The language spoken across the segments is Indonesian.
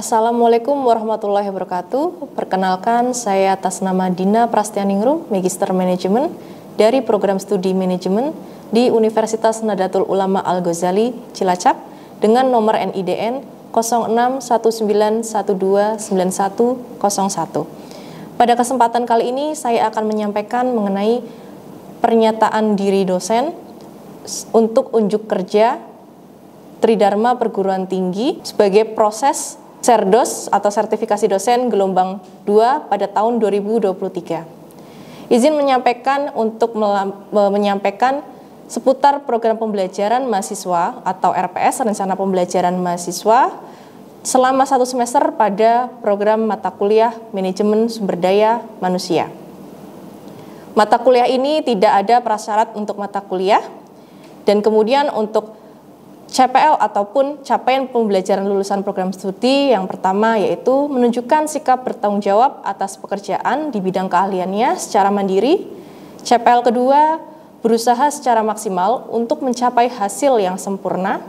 Assalamualaikum warahmatullahi wabarakatuh. Perkenalkan, saya atas nama Dina Prastianingrum, Magister Manajemen dari Program Studi Manajemen di Universitas Nahdlatul Ulama Al-Ghazali, Cilacap dengan nomor NIDN 0619129101. Pada kesempatan kali ini saya akan menyampaikan mengenai pernyataan diri dosen untuk unjuk kerja Tridharma Perguruan Tinggi sebagai proses Serdos atau sertifikasi dosen gelombang 2 pada tahun 2023. Izin menyampaikan untuk menyampaikan seputar program pembelajaran mahasiswa atau RPS, Rencana Pembelajaran Mahasiswa, selama 1 semester pada program mata kuliah Manajemen Sumber Daya Manusia. Mata kuliah ini tidak ada prasyarat untuk mata kuliah, dan kemudian untuk CPL ataupun capaian pembelajaran lulusan program studi yang pertama yaitu menunjukkan sikap bertanggung jawab atas pekerjaan di bidang keahliannya secara mandiri. CPL kedua, berusaha secara maksimal untuk mencapai hasil yang sempurna.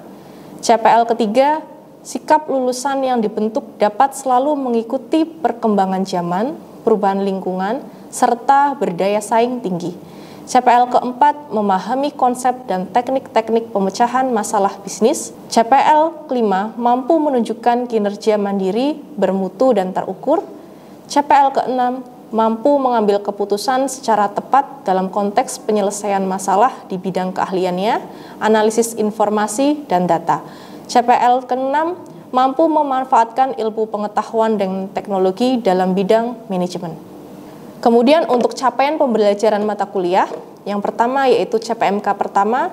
CPL ketiga, sikap lulusan yang dibentuk dapat selalu mengikuti perkembangan zaman, perubahan lingkungan, serta berdaya saing tinggi. CPL keempat, memahami konsep dan teknik-teknik pemecahan masalah bisnis. CPL kelima, mampu menunjukkan kinerja mandiri, bermutu dan terukur. CPL keenam, mampu mengambil keputusan secara tepat dalam konteks penyelesaian masalah di bidang keahliannya, analisis informasi dan data. CPL keenam, mampu memanfaatkan ilmu pengetahuan dan teknologi dalam bidang manajemen. Kemudian untuk capaian pembelajaran mata kuliah, yang pertama yaitu CPMK pertama,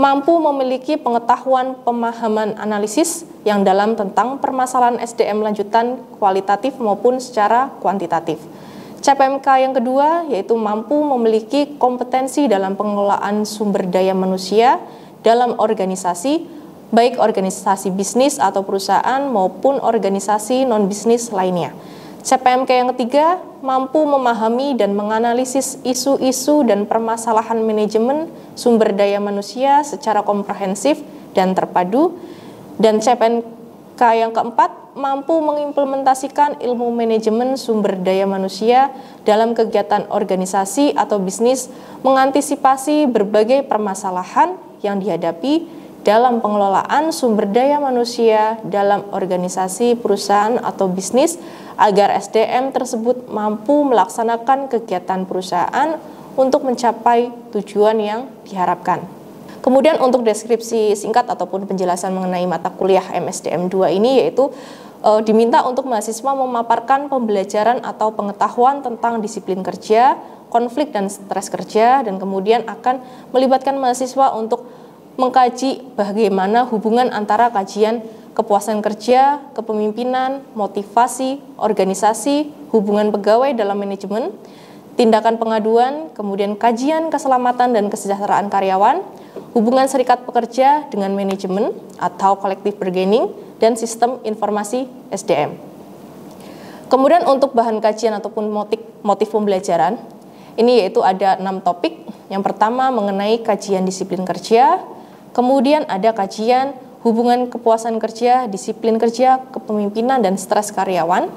mampu memiliki pengetahuan pemahaman analisis yang dalam tentang permasalahan SDM lanjutan kualitatif maupun secara kuantitatif. CPMK yang kedua yaitu mampu memiliki kompetensi dalam pengelolaan sumber daya manusia dalam organisasi, baik organisasi bisnis atau perusahaan maupun organisasi non-bisnis lainnya. CPMK yang ketiga, mampu memahami dan menganalisis isu-isu dan permasalahan manajemen sumber daya manusia secara komprehensif dan terpadu. Dan CPMK yang keempat, mampu mengimplementasikan ilmu manajemen sumber daya manusia dalam kegiatan organisasi atau bisnis, mengantisipasi berbagai permasalahan yang dihadapi dalam pengelolaan sumber daya manusia dalam organisasi, perusahaan, atau bisnis, agar SDM tersebut mampu melaksanakan kegiatan perusahaan untuk mencapai tujuan yang diharapkan. Kemudian untuk deskripsi singkat ataupun penjelasan mengenai mata kuliah MSDM 2 ini yaitu diminta untuk mahasiswa memaparkan pembelajaran atau pengetahuan tentang disiplin kerja, konflik dan stres kerja, dan kemudian akan melibatkan mahasiswa untuk mengkaji bagaimana hubungan antara kajian kepuasan kerja, kepemimpinan, motivasi, organisasi, hubungan pegawai dalam manajemen, tindakan pengaduan, kemudian kajian keselamatan dan kesejahteraan karyawan, hubungan serikat pekerja dengan manajemen atau collective bargaining, dan sistem informasi SDM. Kemudian untuk bahan kajian ataupun motif pembelajaran, ini yaitu ada 6 topik. Yang pertama mengenai kajian disiplin kerja, kemudian ada kajian hubungan kepuasan kerja, disiplin kerja, kepemimpinan, dan stres karyawan.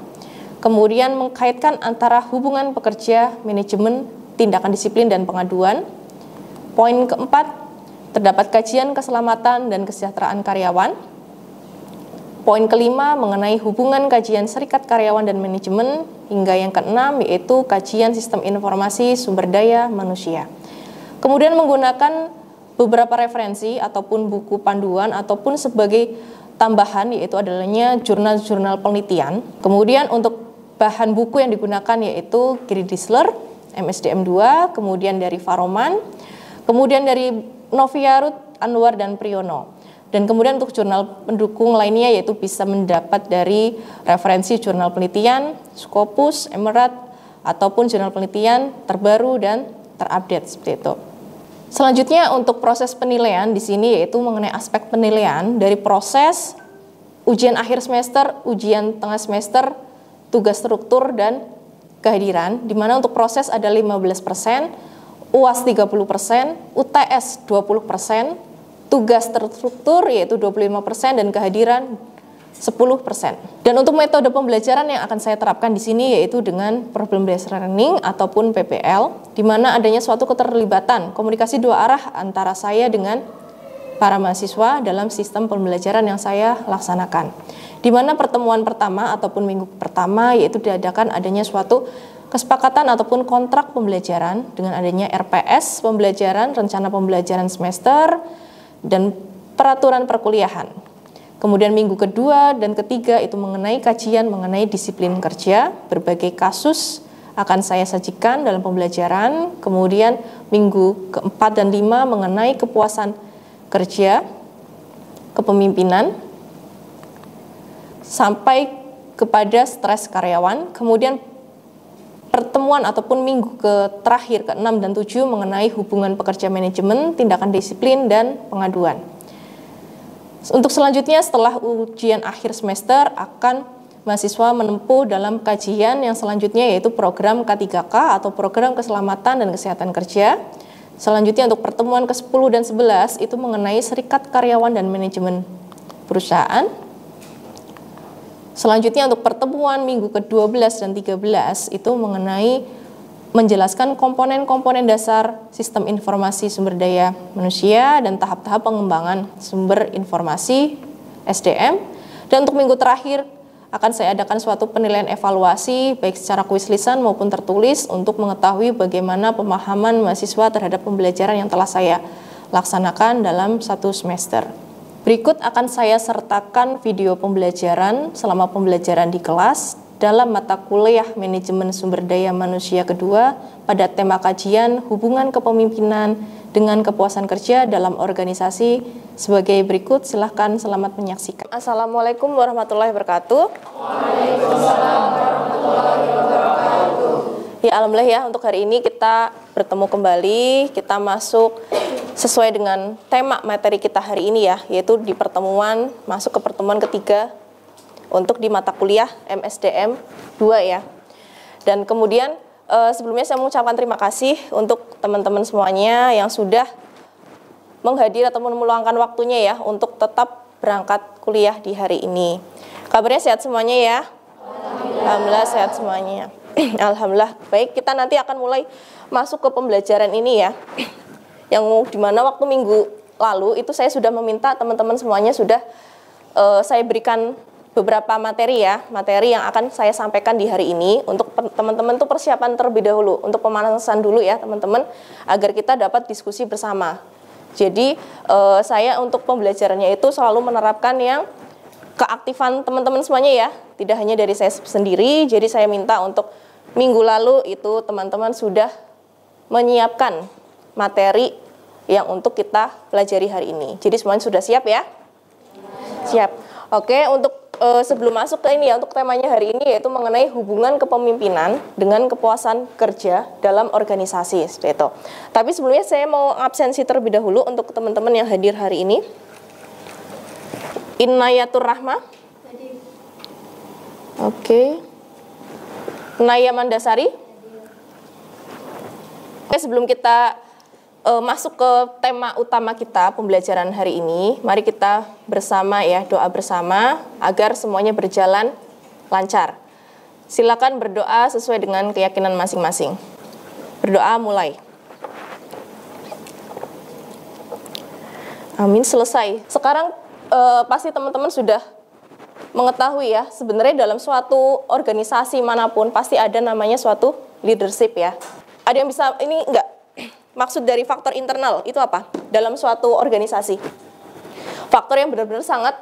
Kemudian mengkaitkan antara hubungan pekerja, manajemen, tindakan disiplin, dan pengaduan. Poin keempat, terdapat kajian keselamatan dan kesejahteraan karyawan. Poin kelima, mengenai hubungan kajian serikat karyawan dan manajemen. Hingga yang keenam, yaitu kajian sistem informasi sumber daya manusia. Kemudian menggunakan beberapa referensi ataupun buku panduan ataupun sebagai tambahan yaitu adanya jurnal-jurnal penelitian. Kemudian untuk bahan buku yang digunakan yaitu Gary Disler, MSDM 2, kemudian dari Faroman, kemudian dari Noviarut, Anwar, dan Priyono. Dan kemudian untuk jurnal pendukung lainnya yaitu bisa mendapat dari referensi jurnal penelitian, Scopus, Emerald, ataupun jurnal penelitian terbaru dan terupdate seperti itu. Selanjutnya untuk proses penilaian di sini yaitu mengenai aspek penilaian dari proses ujian akhir semester, ujian tengah semester, tugas struktur dan kehadiran, di mana untuk proses ada 15%, UAS 30%, UTS 20%, tugas terstruktur yaitu 25% dan kehadiran 10%. Dan untuk metode pembelajaran yang akan saya terapkan di sini yaitu dengan problem based learning ataupun PBL, di mana adanya suatu keterlibatan komunikasi dua arah antara saya dengan para mahasiswa dalam sistem pembelajaran yang saya laksanakan. Di mana pertemuan pertama ataupun minggu pertama yaitu diadakan adanya suatu kesepakatan ataupun kontrak pembelajaran dengan adanya RPS pembelajaran, rencana pembelajaran semester, dan peraturan perkuliahan. Kemudian minggu kedua dan ketiga itu mengenai kajian mengenai disiplin kerja, berbagai kasus akan saya sajikan dalam pembelajaran. Kemudian minggu keempat dan lima mengenai kepuasan kerja, kepemimpinan, sampai kepada stres karyawan. Kemudian pertemuan ataupun minggu terakhir ke-6 dan 7 mengenai hubungan pekerja manajemen, tindakan disiplin, dan pengaduan. Untuk selanjutnya setelah ujian akhir semester akan mahasiswa menempuh dalam kajian yang selanjutnya yaitu program K3K atau program keselamatan dan kesehatan kerja. Selanjutnya untuk pertemuan ke-10 dan 11 itu mengenai serikat karyawan dan manajemen perusahaan. Selanjutnya untuk pertemuan minggu ke-12 dan 13 itu mengenai menjelaskan komponen-komponen dasar sistem informasi sumber daya manusia dan tahap-tahap pengembangan sumber informasi SDM. Dan untuk minggu terakhir akan saya adakan suatu penilaian evaluasi baik secara kuis lisan maupun tertulis untuk mengetahui bagaimana pemahaman mahasiswa terhadap pembelajaran yang telah saya laksanakan dalam satu semester. Berikut akan saya sertakan video pembelajaran selama pembelajaran di kelas dalam mata kuliah Manajemen Sumber Daya Manusia kedua pada tema kajian hubungan kepemimpinan dengan kepuasan kerja dalam organisasi sebagai berikut. Silahkan selamat menyaksikan. Assalamualaikum warahmatullahi wabarakatuh. Waalaikumsalam warahmatullahi wabarakatuh. Ya, alhamdulillah ya, untuk hari ini kita bertemu kembali, kita masuk sesuai dengan tema materi kita hari ini ya, yaitu di pertemuan, masuk ke pertemuan ketiga untuk di mata kuliah MSDM 2 ya. Dan kemudian sebelumnya saya mengucapkan terima kasih untuk teman-teman semuanya yang sudah menghadir atau meluangkan waktunya ya untuk tetap berangkat kuliah di hari ini. Kabarnya sehat semuanya ya? Alhamdulillah sehat semuanya. Alhamdulillah. Baik, kita nanti akan mulai masuk ke pembelajaran ini ya. Yang dimana waktu minggu lalu itu saya sudah meminta teman-teman semuanya sudah saya berikan beberapa materi ya, materi yang akan saya sampaikan di hari ini untuk teman-teman tuh persiapan terlebih dahulu, untuk pemanasan dulu ya teman-teman, agar kita dapat diskusi bersama. Jadi saya untuk pembelajarannya itu selalu menerapkan yang keaktifan teman-teman semuanya ya, tidak hanya dari saya sendiri. Jadi saya minta untuk minggu lalu itu teman-teman sudah menyiapkan materi yang untuk kita pelajari hari ini. Jadi semuanya sudah siap ya? Siap. Oke, untuk sebelum masuk ke ini ya, untuk temanya hari ini yaitu mengenai hubungan kepemimpinan dengan kepuasan kerja dalam organisasi, seperti itu. Tapi sebelumnya saya mau absensi terlebih dahulu untuk teman-teman yang hadir hari ini. Inayatur Rahma. Oke. Naya Mandasari. Oke, sebelum kita masuk ke tema utama kita pembelajaran hari ini, mari kita bersama ya, doa bersama agar semuanya berjalan lancar. Silakan berdoa sesuai dengan keyakinan masing-masing. Berdoa mulai. Amin, selesai. Sekarang pasti teman-teman sudah mengetahui ya, sebenarnya dalam suatu organisasi manapun pasti ada namanya suatu leadership ya. Ada yang bisa, ini enggak? Maksud dari faktor internal itu apa? Dalam suatu organisasi. Faktor yang benar-benar sangat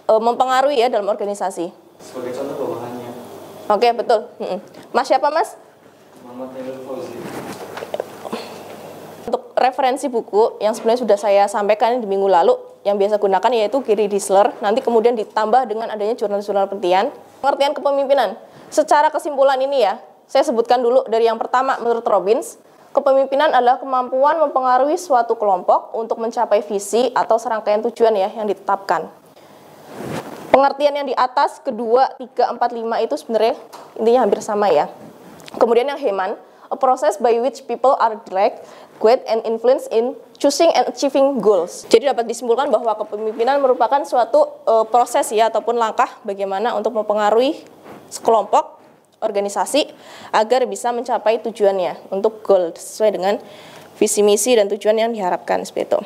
mempengaruhi ya dalam organisasi. Sebagai contoh bawahannya. Oke, betul. Mas siapa mas? Muhammad Nailul Fauzi. Untuk referensi buku yang sebenarnya sudah saya sampaikan di minggu lalu, yang biasa gunakan yaitu Gary Disler. Nanti kemudian ditambah dengan adanya jurnal-jurnal penelitian. Pengertian kepemimpinan. Secara kesimpulan ini ya, saya sebutkan dulu dari yang pertama menurut Robbins. Kepemimpinan adalah kemampuan mempengaruhi suatu kelompok untuk mencapai visi atau serangkaian tujuan ya yang ditetapkan. Pengertian yang di atas kedua, 3, 4, 5 itu sebenarnya intinya hampir sama ya. Kemudian yang Heman, a process by which people are direct, guided, and influenced in choosing and achieving goals. Jadi dapat disimpulkan bahwa kepemimpinan merupakan suatu proses ya ataupun langkah bagaimana untuk mempengaruhi sekelompok organisasi agar bisa mencapai tujuannya untuk goal sesuai dengan visi misi dan tujuan yang diharapkan seperti itu.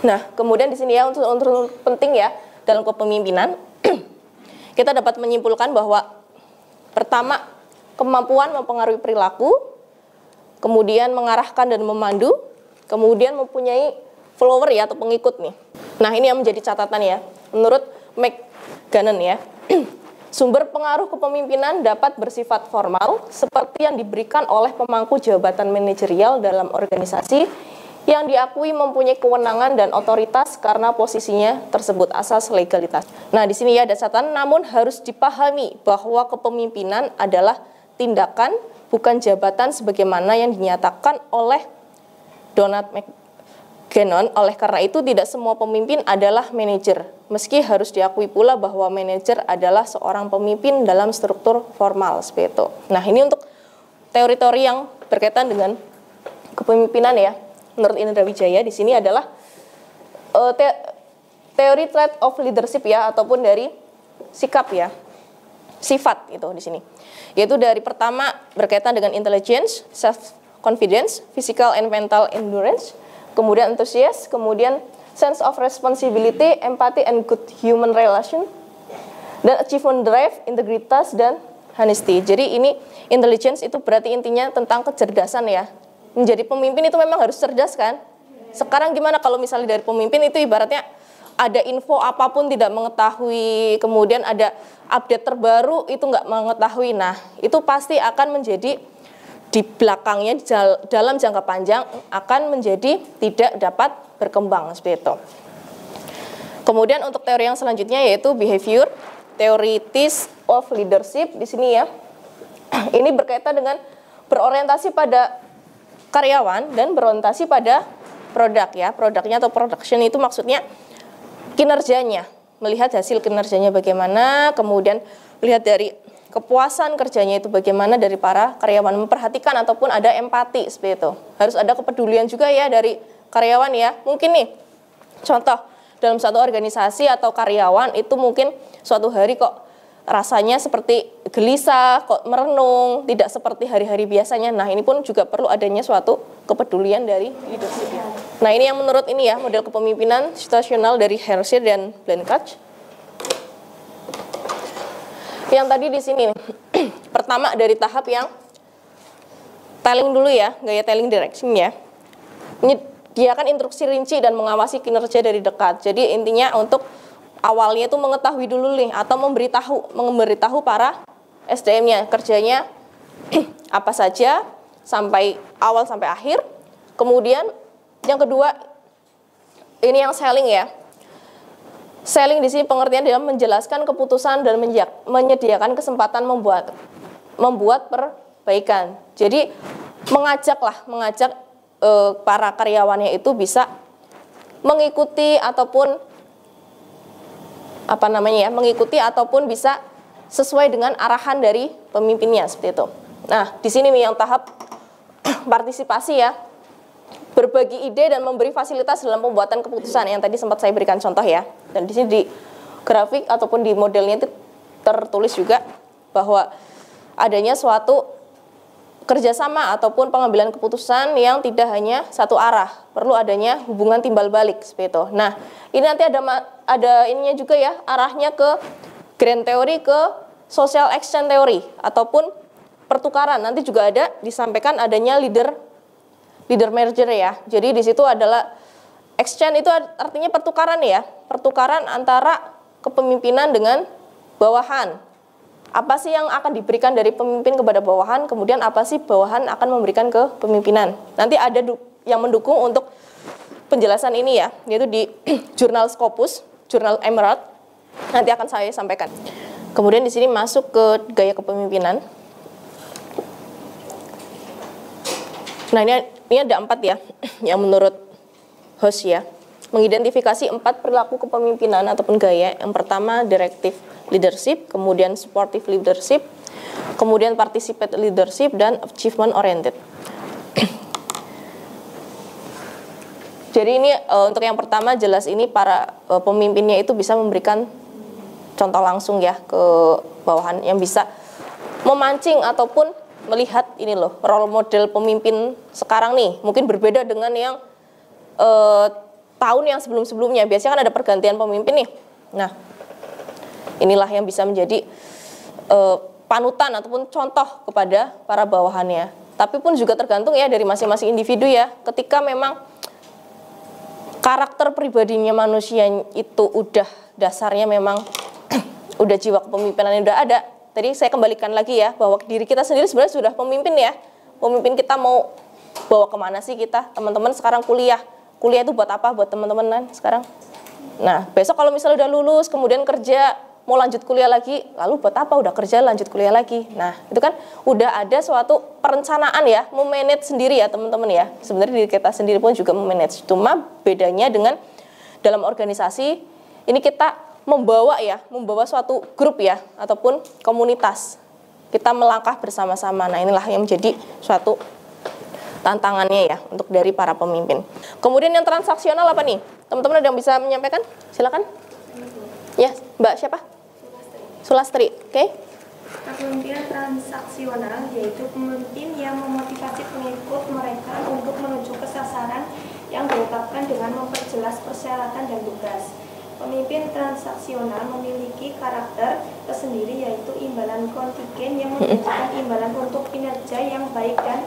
Nah, kemudian di sini ya untuk penting ya dalam kepemimpinan kita dapat menyimpulkan bahwa pertama, kemampuan mempengaruhi perilaku, kemudian mengarahkan dan memandu, kemudian mempunyai follower ya atau pengikut nih. Nah, ini yang menjadi catatan ya. Menurut McGannon ya, sumber pengaruh kepemimpinan dapat bersifat formal seperti yang diberikan oleh pemangku jabatan manajerial dalam organisasi yang diakui mempunyai kewenangan dan otoritas karena posisinya tersebut asas legalitas. Nah, di sini ya ada catatan, namun harus dipahami bahwa kepemimpinan adalah tindakan bukan jabatan sebagaimana yang dinyatakan oleh Donald McGannon. Oleh karena itu tidak semua pemimpin adalah manajer. Meski harus diakui pula bahwa manajer adalah seorang pemimpin dalam struktur formal seperti itu. Nah, ini untuk teori-teori yang berkaitan dengan kepemimpinan ya. Menurut Indra Wijaya di sini adalah teori trait of leadership ya ataupun dari sikap ya. Sifat itu di sini. Yaitu dari pertama berkaitan dengan intelligence, self confidence, physical and mental endurance, kemudian enthusiasm, kemudian sense of responsibility, empathy and good human relation, dan achievement drive, integritas dan honesty. Jadi ini intelligence itu berarti intinya tentang kecerdasan ya. Menjadi pemimpin itu memang harus cerdas kan? Sekarang gimana kalau misalnya dari pemimpin itu ibaratnya ada info apapun tidak mengetahui, kemudian ada update terbaru itu nggak mengetahui. Nah, itu pasti akan menjadi di belakangnya dalam jangka panjang akan menjadi tidak dapat berkembang seperti itu. Kemudian untuk teori yang selanjutnya yaitu behavior theories of leadership di sini ya. Ini berkaitan dengan berorientasi pada karyawan dan berorientasi pada produk ya. Produknya atau production itu maksudnya kinerjanya, melihat hasil kinerjanya bagaimana, kemudian melihat dari kepuasan kerjanya itu bagaimana dari para karyawan, memperhatikan ataupun ada empati seperti itu. Harus ada kepedulian juga ya dari karyawan ya. Mungkin nih contoh dalam satu organisasi atau karyawan itu mungkin suatu hari kok rasanya seperti gelisah, kok merenung, tidak seperti hari-hari biasanya. Nah, ini pun juga perlu adanya suatu kepedulian dari leadership. Nah, ini yang menurut ini ya, model kepemimpinan situasional dari Hersey dan Blanchard. Yang tadi di sini nih, pertama dari tahap yang telling dulu ya, gaya telling direction ya. Menyediakan instruksi rinci dan mengawasi kinerja dari dekat. Jadi intinya untuk awalnya itu mengetahui dulu nih atau memberitahu para SDM-nya kerjanya apa saja sampai awal sampai akhir. Kemudian yang kedua ini yang selling ya. Selling di sini pengertian dalam menjelaskan keputusan dan menyediakan kesempatan membuat perbaikan. Jadi mengajak para karyawannya itu bisa mengikuti ataupun mengikuti ataupun bisa sesuai dengan arahan dari pemimpinnya seperti itu. Nah, di sini nih yang tahap partisipasi ya. Berbagi ide dan memberi fasilitas dalam pembuatan keputusan yang tadi sempat saya berikan contoh ya. Dan di sini di grafik ataupun di modelnya itu tertulis juga bahwa adanya suatu kerjasama ataupun pengambilan keputusan yang tidak hanya satu arah, perlu adanya hubungan timbal balik seperti itu. Nah, ini nanti ada ininya juga ya, arahnya ke grand theory, ke social exchange theory ataupun pertukaran. Nanti juga ada disampaikan adanya leader merger ya. Jadi di situ adalah exchange itu artinya pertukaran ya, pertukaran antara kepemimpinan dengan bawahan. Apa sih yang akan diberikan dari pemimpin kepada bawahan, kemudian apa sih bawahan akan memberikan ke pemimpinan. Nanti ada yang mendukung untuk penjelasan ini ya, yaitu di jurnal Scopus, jurnal Emerald, nanti akan saya sampaikan. Kemudian di sini masuk ke gaya kepemimpinan. Nah ini ada 4 ya, yang menurut host ya, mengidentifikasi 4 perilaku kepemimpinan ataupun gaya. Yang pertama directive leadership, kemudian supportive leadership, kemudian participate leadership, dan achievement oriented. Jadi ini untuk yang pertama jelas ini para pemimpinnya itu bisa memberikan contoh langsung ya ke bawahan yang bisa memancing ataupun melihat ini loh role model pemimpin sekarang nih mungkin berbeda dengan yang tahun yang sebelum-sebelumnya. Biasanya kan ada pergantian pemimpin nih. Nah, inilah yang bisa menjadi panutan ataupun contoh kepada para bawahannya. Tapi pun juga tergantung ya dari masing-masing individu ya. Ketika memang karakter pribadinya manusia itu udah dasarnya memang udah jiwa kepemimpinan yang udah ada. Tadi saya kembalikan lagi ya bahwa diri kita sendiri sebenarnya sudah pemimpin ya. Pemimpin kita mau bawa kemana sih kita? Teman-teman sekarang kuliah itu buat apa? Buat teman-teman kan sekarang. Nah besok kalau misalnya udah lulus kemudian kerja mau lanjut kuliah lagi, lalu buat apa? Udah kerja lanjut kuliah lagi. Nah itu kan udah ada suatu perencanaan ya, memanage sendiri ya teman-teman ya. Sebenarnya diri kita sendiri pun juga memanage. Cuma bedanya dengan dalam organisasi ini kita membawa suatu grup ya ataupun komunitas. Kita melangkah bersama-sama. Nah inilah yang menjadi suatu tantangannya ya untuk dari para pemimpin. Kemudian yang transaksional apa nih? Teman-teman ada yang bisa menyampaikan? Silakan. Ya, Mbak siapa? Sulastri. Oke. Kepemimpinan transaksional yaitu pemimpin yang memotivasi pengikut mereka untuk menuju ke sasaran yang ditetapkan dengan memperjelas persyaratan dan tugas. Pemimpin transaksional memiliki karakter tersendiri yaitu imbalan kontingen yang menunjukkan imbalan untuk kinerja yang baik dan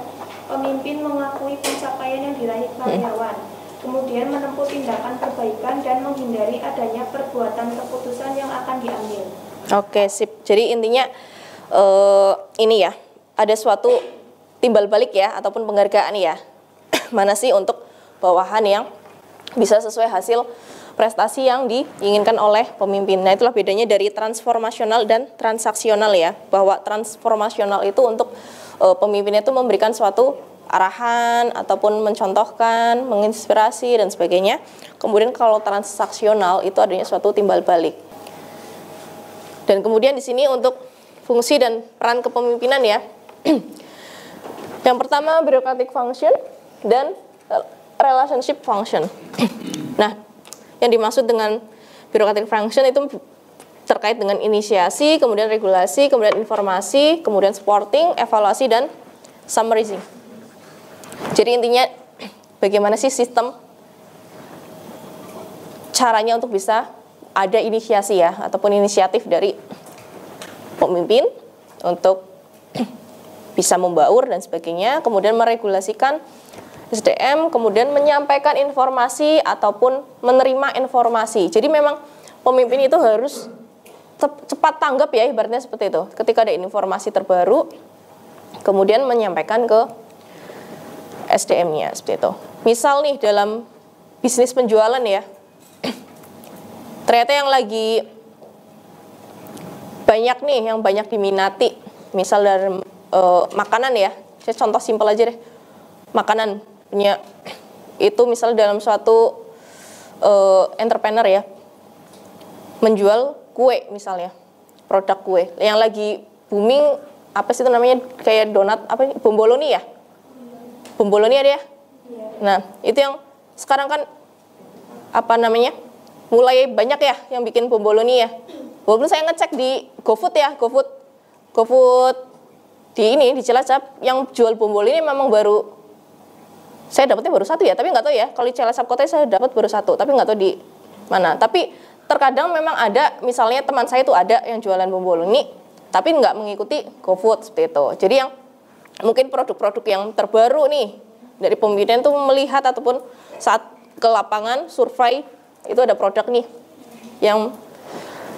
pemimpin mengakui pencapaian yang diraih karyawan. Kemudian menempuh tindakan perbaikan dan menghindari adanya perbuatan keputusan yang akan diambil. Oke, sip. Jadi intinya ini ya, ada suatu timbal balik ya ataupun penghargaan ya. Mana sih untuk bawahan yang bisa sesuai hasil prestasi yang diinginkan oleh pemimpin. Nah, itulah bedanya dari transformasional dan transaksional ya. Bahwa transformasional itu untuk pemimpinnya itu memberikan suatu arahan ataupun mencontohkan, menginspirasi dan sebagainya. Kemudian kalau transaksional itu adanya suatu timbal balik. Dan kemudian di sini untuk fungsi dan peran kepemimpinan ya. Yang pertama bureaucratic function dan relationship function. Nah, yang dimaksud dengan bureaucratic function itu terkait dengan inisiasi, kemudian regulasi, kemudian informasi, kemudian supporting, evaluasi dan summarizing. Jadi intinya bagaimana sih sistem caranya untuk bisa ada inisiasi ya ataupun inisiatif dari pemimpin untuk bisa membaur dan sebagainya, kemudian meregulasikan SDM, kemudian menyampaikan informasi ataupun menerima informasi. Jadi memang pemimpin itu harus cepat tanggap ya, ibaratnya seperti itu. Ketika ada informasi terbaru, kemudian menyampaikan ke SDM-nya seperti itu. Misal nih dalam bisnis penjualan ya, ternyata yang lagi banyak nih, yang banyak diminati, misal dari makanan ya, saya contoh simpel aja deh, makanan punya itu misal dalam suatu entrepreneur ya, menjual kue misalnya, produk kue, yang lagi booming apa sih itu namanya, kayak donat apa, bomboloni ya, bomboloni ada ya, nah itu yang sekarang kan apa namanya, mulai banyak ya yang bikin bomboloni ya. Walaupun saya ngecek di GoFood ya, GoFood di ini di Cilacap yang jual bomboloni memang baru, saya dapatnya baru satu ya, tapi nggak tahu ya kalau di Cilacap kota saya dapat baru satu, tapi nggak tahu di mana. Tapi terkadang memang ada, misalnya teman saya itu ada yang jualan bomboloni, tapi nggak mengikuti GoFood seperti itu. Jadi yang mungkin produk-produk yang terbaru nih dari pemimpin itu melihat ataupun saat ke lapangan survei itu ada produk nih yang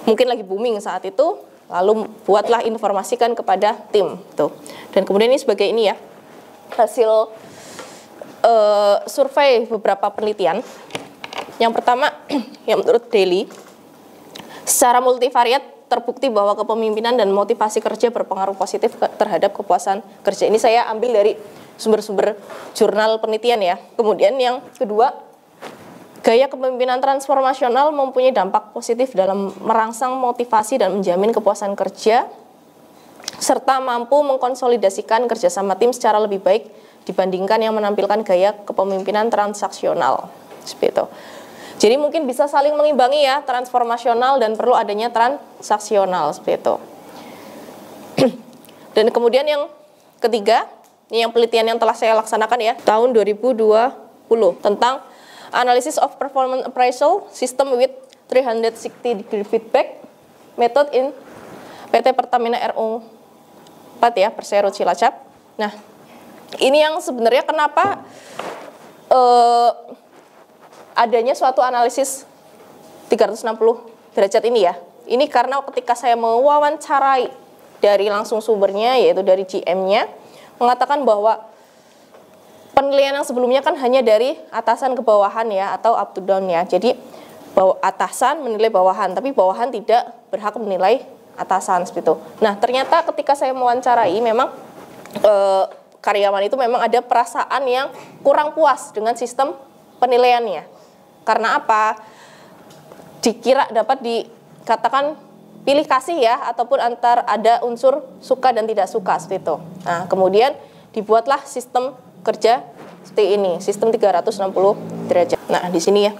mungkin lagi booming saat itu, lalu buatlah informasikan kepada tim tuh. Dan kemudian ini sebagai ini ya hasil survei beberapa penelitian. Yang pertama yang menurut Daily, secara multivariat terbukti bahwa kepemimpinan dan motivasi kerja berpengaruh positif terhadap kepuasan kerja. Ini saya ambil dari sumber-sumber jurnal penelitian ya. Kemudian yang kedua, gaya kepemimpinan transformasional mempunyai dampak positif dalam merangsang motivasi dan menjamin kepuasan kerja. serta mampu mengkonsolidasikan kerjasama tim secara lebih baik dibandingkan yang menampilkan gaya kepemimpinan transaksional. Seperti itu. Jadi mungkin bisa saling mengimbangi ya, transformasional dan perlu adanya transaksional seperti itu. Dan kemudian yang ketiga, ini yang penelitian yang telah saya laksanakan ya, tahun 2020 tentang Analysis of Performance Appraisal System with 360-degree Feedback Method in PT Pertamina RU 4 ya, Persero Cilacap. Nah, ini yang sebenarnya kenapa adanya suatu analisis 360 derajat ini ya. Ini karena ketika saya mewawancarai dari langsung sumbernya, yaitu dari GM-nya, mengatakan bahwa penilaian yang sebelumnya kan hanya dari atasan ke bawahan ya, atau up to down ya. Jadi atasan menilai bawahan, tapi bawahan tidak berhak menilai atasan seperti itu. Nah, ternyata ketika saya mewawancarai memang karyawan itu memang ada perasaan yang kurang puas dengan sistem penilaiannya. Karena apa? Dikira dapat dikatakan pilih kasih ya, ataupun antar ada unsur suka dan tidak suka seperti itu. Nah, kemudian dibuatlah sistem kerja seperti ini, sistem 360 derajat. Nah, di sini ya.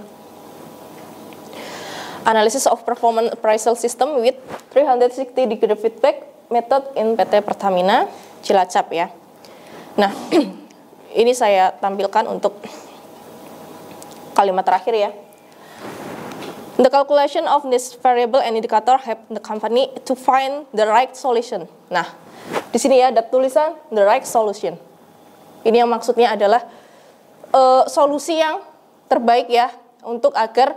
Analysis of Performance Appraisal System with 360-degree Feedback Method in PT Pertamina Cilacap ya. Nah, ini saya tampilkan untuk kalimat terakhir ya. The calculation of this variable and indicator help the company to find the right solution. Nah, di sini ya ada tulisan the right solution. Ini yang maksudnya adalah solusi yang terbaik ya, untuk agar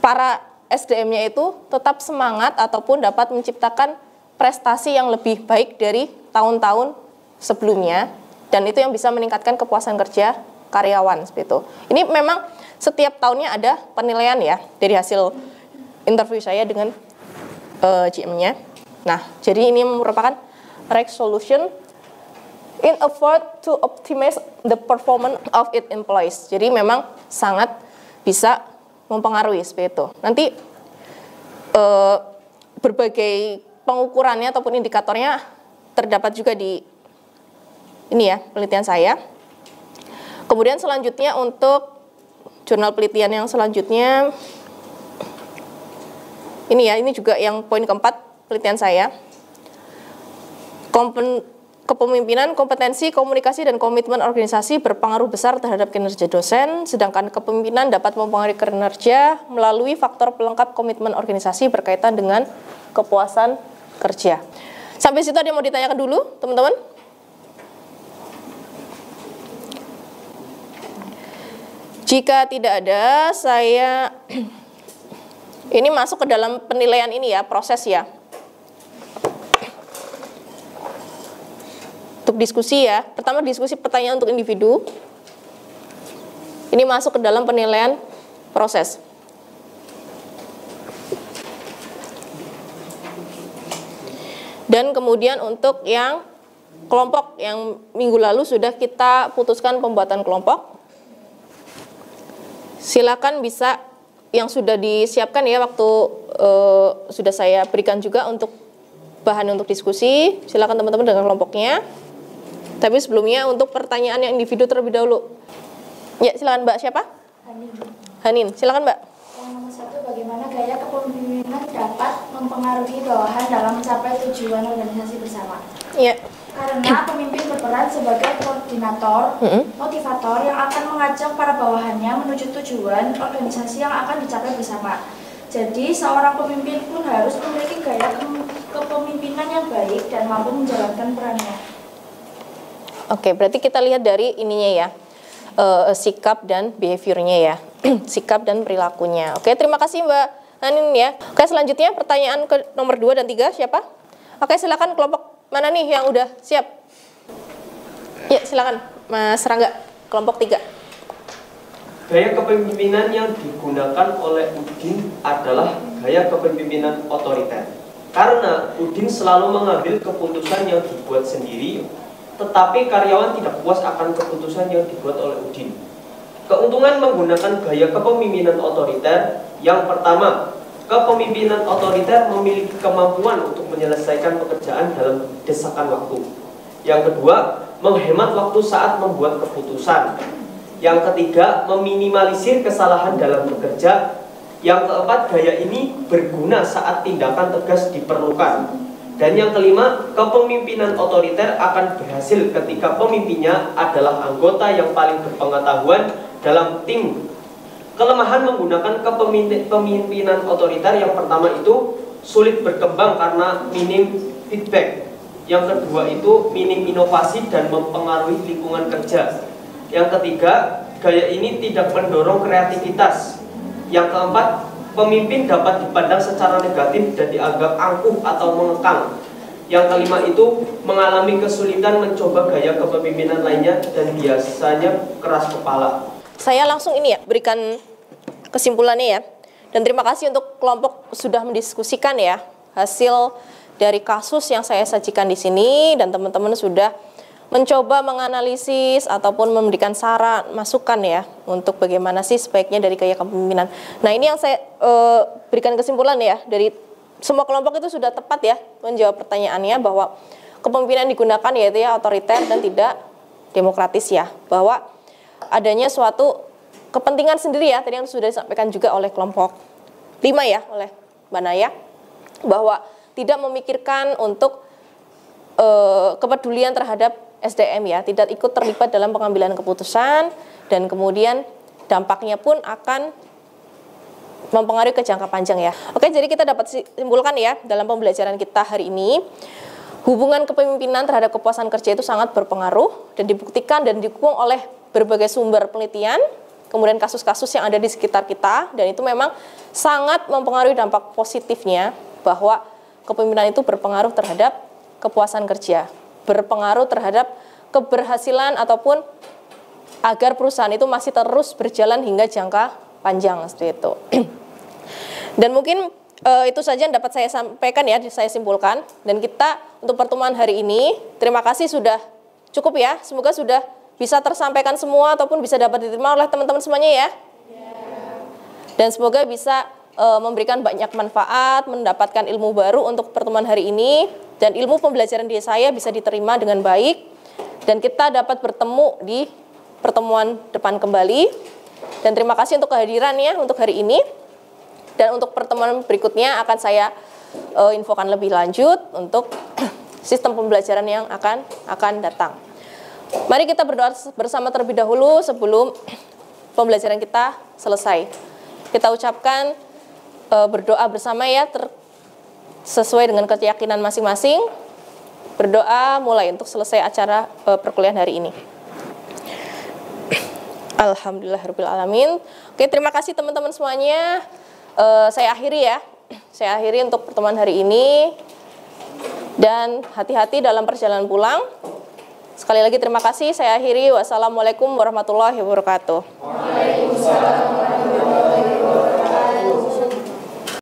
para SDM-nya itu tetap semangat ataupun dapat menciptakan prestasi yang lebih baik dari tahun-tahun sebelumnya, dan itu yang bisa meningkatkan kepuasan kerja karyawan seperti itu. Ini memang setiap tahunnya ada penilaian ya, dari hasil interview saya dengan GM-nya. Nah, jadi ini merupakan right solution in effort to optimize the performance of its employees. Jadi memang sangat bisa mempengaruhi seperti itu. Nanti berbagai pengukurannya ataupun indikatornya terdapat juga di ini ya, penelitian saya. Kemudian selanjutnya untuk jurnal penelitian yang selanjutnya, ini ya, ini juga yang poin keempat penelitian saya. Kepemimpinan, kompetensi, komunikasi, dan komitmen organisasi berpengaruh besar terhadap kinerja dosen, sedangkan kepemimpinan dapat mempengaruhi kinerja melalui faktor pelengkap komitmen organisasi berkaitan dengan kepuasan kerja. Sampai situ ada yang mau ditanyakan dulu, teman-teman? Jika tidak ada, saya ini masuk ke dalam penilaian ini ya, proses ya. Untuk diskusi ya, pertama diskusi pertanyaan untuk individu. Ini masuk ke dalam penilaian proses. Dan kemudian untuk yang kelompok, yang minggu lalu sudah kita putuskan pembuatan kelompok. Silakan bisa yang sudah disiapkan ya, waktu sudah saya berikan juga untuk bahan untuk diskusi. Silakan teman-teman dengan kelompoknya. Tapi sebelumnya untuk pertanyaan yang individu terlebih dahulu. Ya, silakan Mbak, siapa? Hanin, silakan Mbak. Yang nomor 1, bagaimana gaya kepemimpinan dapat mempengaruhi bawahan dalam mencapai tujuan organisasi bersama? Iya. Karena pemimpin berperan sebagai koordinator, motivator yang akan mengajak para bawahannya menuju tujuan organisasi yang akan dicapai bersama. Jadi, seorang pemimpin pun harus memiliki gaya kepemimpinan yang baik dan mampu menjalankan perannya. Oke, berarti kita lihat dari ininya ya, sikap dan behaviornya ya, sikap dan perilakunya. Oke, terima kasih Mbak Hanin ya. Oke, selanjutnya pertanyaan ke nomor 2 dan 3 siapa? Oke, silakan kelompok mana nih yang udah siap? Ya, silakan Mas Rangga, kelompok 3. Gaya kepemimpinan yang digunakan oleh Udin adalah gaya kepemimpinan otoriter. Karena Udin selalu mengambil keputusan yang dibuat sendiri, tetapi karyawan tidak puas akan keputusan yang dibuat oleh Udin. Keuntungan menggunakan gaya kepemimpinan otoriter: yang pertama, Kepemimpinan otoriter memiliki kemampuan untuk menyelesaikan pekerjaan dalam desakan waktu. Yang kedua, menghemat waktu saat membuat keputusan. Yang ketiga, meminimalisir kesalahan dalam bekerja. Yang keempat, gaya ini berguna saat tindakan tegas diperlukan. Dan yang kelima, kepemimpinan otoriter akan berhasil ketika pemimpinnya adalah anggota yang paling berpengetahuan dalam tim. Kelemahan menggunakan kepemimpinan otoriter yang pertama itu sulit berkembang karena minim feedback. Yang kedua itu minim inovasi dan mempengaruhi lingkungan kerja. Yang ketiga, gaya ini tidak mendorong kreativitas. Yang keempat, pemimpin dapat dipandang secara negatif dan dianggap angkuh atau mengekang. Yang kelima itu mengalami kesulitan mencoba gaya kepemimpinan lainnya dan biasanya keras kepala. Saya langsung ini ya, berikan kesimpulannya ya. Dan terima kasih untuk kelompok sudah mendiskusikan ya hasil dari kasus yang saya sajikan di sini, dan teman-teman sudah mencoba menganalisis ataupun memberikan saran, masukan ya untuk bagaimana sih sebaiknya dari gaya kepemimpinan. Nah, ini yang saya berikan kesimpulan ya, dari semua kelompok itu sudah tepat ya menjawab pertanyaannya bahwa kepemimpinan digunakan yaitu ya otoriter dan tidak demokratis ya, bahwa adanya suatu kepentingan sendiri ya, tadi yang sudah disampaikan juga oleh kelompok 5 ya, oleh Mbak Naya, bahwa tidak memikirkan untuk kepedulian terhadap SDM ya, tidak ikut terlibat dalam pengambilan keputusan, dan kemudian dampaknya pun akan mempengaruhi ke jangka panjang ya. Oke, jadi kita dapat simpulkan ya dalam pembelajaran kita hari ini, hubungan kepemimpinan terhadap kepuasan kerja itu sangat berpengaruh dan dibuktikan dan didukung oleh berbagai sumber penelitian, kemudian kasus-kasus yang ada di sekitar kita, dan itu memang sangat mempengaruhi dampak positifnya bahwa kepemimpinan itu berpengaruh terhadap kepuasan kerja, berpengaruh terhadap keberhasilan ataupun agar perusahaan itu masih terus berjalan hingga jangka panjang seperti itu. Dan mungkin itu saja yang dapat saya sampaikan ya, saya simpulkan. Dan kita untuk pertemuan hari ini, terima kasih sudah cukup ya, semoga sudah bisa tersampaikan semua ataupun bisa dapat diterima oleh teman-teman semuanya ya. Dan semoga bisa memberikan banyak manfaat, mendapatkan ilmu baru untuk pertemuan hari ini, dan ilmu pembelajaran diri saya bisa diterima dengan baik, dan kita dapat bertemu di pertemuan depan kembali. Dan terima kasih untuk kehadirannya untuk hari ini, dan untuk pertemuan berikutnya akan saya infokan lebih lanjut untuk sistem pembelajaran yang akan datang. Mari kita berdoa bersama terlebih dahulu sebelum pembelajaran kita selesai. Kita ucapkan berdoa bersama ya, sesuai dengan keyakinan masing-masing. Berdoa mulai untuk selesai acara perkuliahan hari ini. Alhamdulillahirrahmanirrahim. Oke, terima kasih teman-teman semuanya. Saya akhiri ya. Saya akhiri untuk pertemuan hari ini. Dan hati-hati dalam perjalanan pulang. Sekali lagi terima kasih. Saya akhiri. Wassalamualaikum warahmatullahi wabarakatuh. Waalaikumsalam.